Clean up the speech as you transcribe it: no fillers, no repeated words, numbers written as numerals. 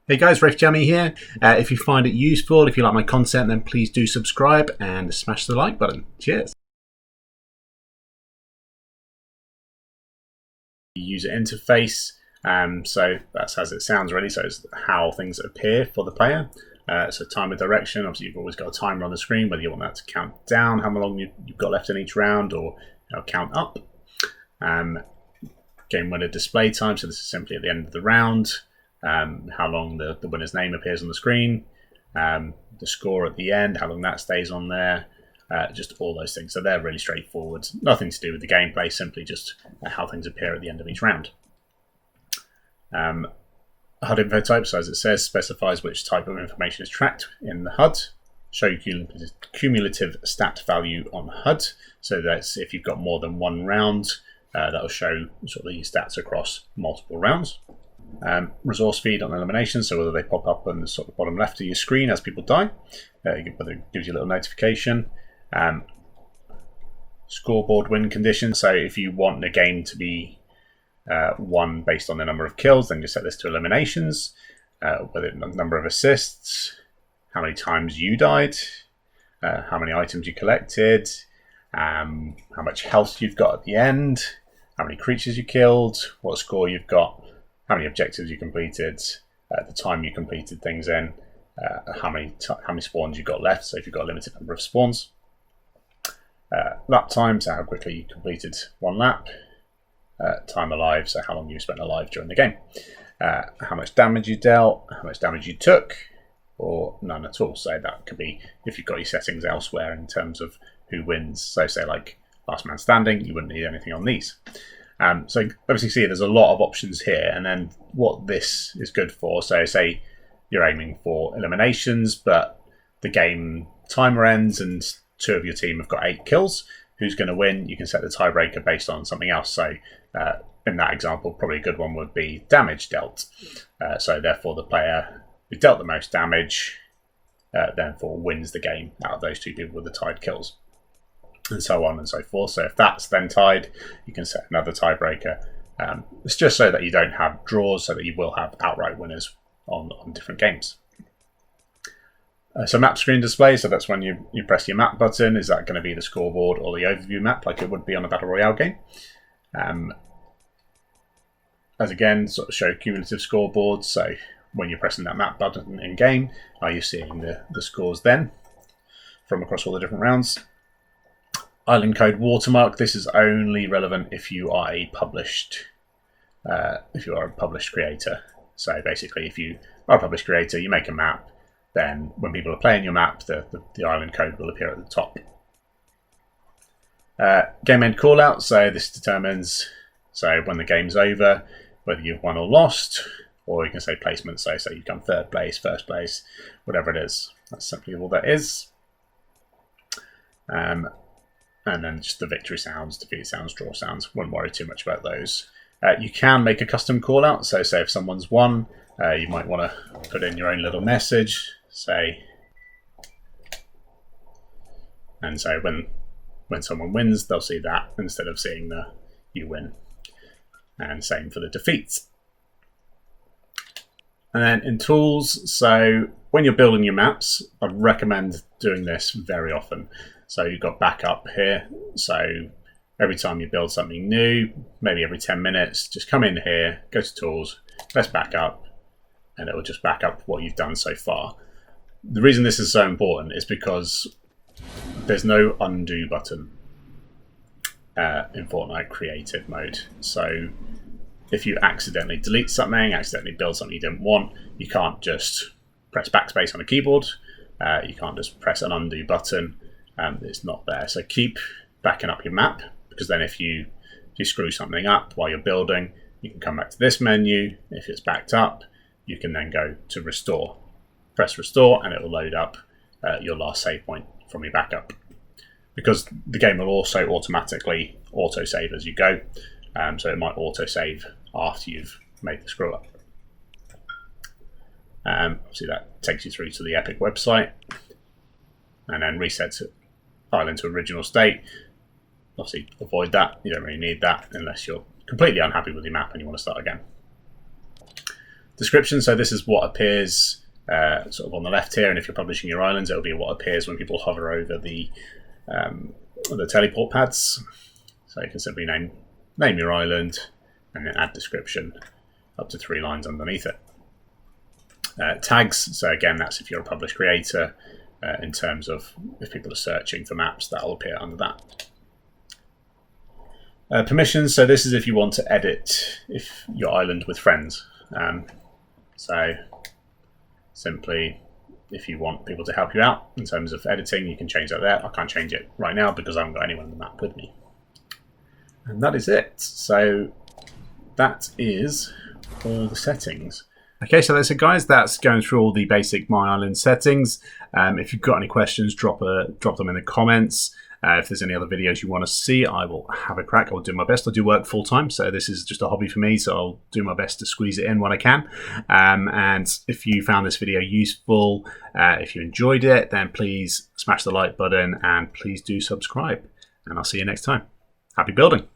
Hey guys, RafeJammy here. If you find it useful, if you like my content, then please do subscribe and smash the like button. Cheers. User interface. So that's as it sounds really. So it's how things appear for the player. So timer direction. Obviously, you've always got a timer on the screen, whether you want that to count down how long you've got left in each round, or count up. Game winner display time. So this is simply at the end of the round. How long the winner's name appears on the screen, the score at the end, how long that stays on there, just all those things. So they're really straightforward. Nothing to do with the gameplay, simply just how things appear at the end of each round. HUD info type, so as it says, specifies which type of information is tracked in the HUD. Show cumulative stat value on HUD. So that's if you've got more than one round, that will show sort of the stats across multiple rounds. Resource feed on elimination, so whether they pop up on the sort of bottom left of your screen as people die, whether it gives you a little notification. Scoreboard win condition, so if you want the game to be won based on the number of kills, then you set this to eliminations, whether the number of assists, how many times you died, how many items you collected, how much health you've got at the end, how many creatures you killed, what score you've got, how many objectives you completed, the time you completed things in, how many spawns you got left, so if you've got a limited number of spawns. Lap time, so how quickly you completed one lap. Time alive, so how long you spent alive during the game. How much damage you dealt, how much damage you took, or none at all. So that could be if you've got your settings elsewhere in terms of who wins. So say like last man standing, you wouldn't need anything on these. So obviously see there's a lot of options here, and then what this is good for, so say you're aiming for eliminations, but the game timer ends and two of your team have got 8 kills. Who's going to win? You can set the tiebreaker based on something else. So in that example, probably a good one would be damage dealt. So therefore the player who dealt the most damage therefore wins the game out of those two people with the tied kills. And so on and so forth. So if that's then tied, you can set another tiebreaker. It's just so that you don't have draws, so that you will have outright winners on different games. So map screen display, so that's when you press your map button. Is that going to be the scoreboard or the overview map like it would be on a Battle Royale game? As again, sort of show cumulative scoreboards, so when you're pressing that map button in game, are you seeing the scores then from across all the different rounds? Island code watermark. This is only relevant if you are a published creator. So basically, if you are a published creator, you make a map, then when people are playing your map, the island code will appear at the top. Game end callout. So this determines when the game's over whether you've won or lost, or you can say placement. So you've done third place, first place, whatever it is. That's simply all that is. And then just the victory sounds, defeat sounds, draw sounds. Wouldn't worry too much about those. You can make a custom call out. So say if someone's won, you might want to put in your own little message. And so when someone wins, they'll see that instead of seeing the you win. And same for the defeats. And then in tools, so when you're building your maps, I'd recommend doing this very often. So you've got backup here. So every time you build something new, maybe every 10 minutes, just come in here, go to tools, press backup, and it will just back up what you've done so far. The reason this is so important is because there's no undo button in Fortnite creative mode. So if you accidentally delete something, accidentally build something you didn't want, you can't just press backspace on a keyboard. You can't just press an undo button. It's not there. So keep backing up your map, because then if you screw something up while you're building, you can come back to this menu. If it's backed up, you can then go to restore. Press restore and it will load up your last save point from your backup. Because the game will also automatically auto-save as you go. So it might auto-save after you've made the screw up. Obviously that takes you through to the Epic website. And then resets file into original state. Obviously avoid that. You don't really need that unless you're completely unhappy with your map and you want to start again. Description, so this is what appears sort of on the left here, and if you're publishing your islands, it'll be what appears when people hover over the teleport pads. So you can simply name your island and then add description up to 3 lines underneath it. Tags, so again, that's if you're a published creator, in terms of if people are searching for maps, that'll appear under that. Permissions, so this is if you want to edit your island with friends. So simply, if you want people to help you out in terms of editing, you can change that there. I can't change it right now because I haven't got anyone on the map with me. And that is it. So that is all the settings. Okay, so that's it, guys. That's going through all the basic My Island settings. If you've got any questions, drop them in the comments. If there's any other videos you want to see, I will have a crack. I'll do my best. I do work full time, so this is just a hobby for me, so I'll do my best to squeeze it in when I can. And if you found this video useful, if you enjoyed it, then please smash the like button and please do subscribe. And I'll see you next time. Happy building!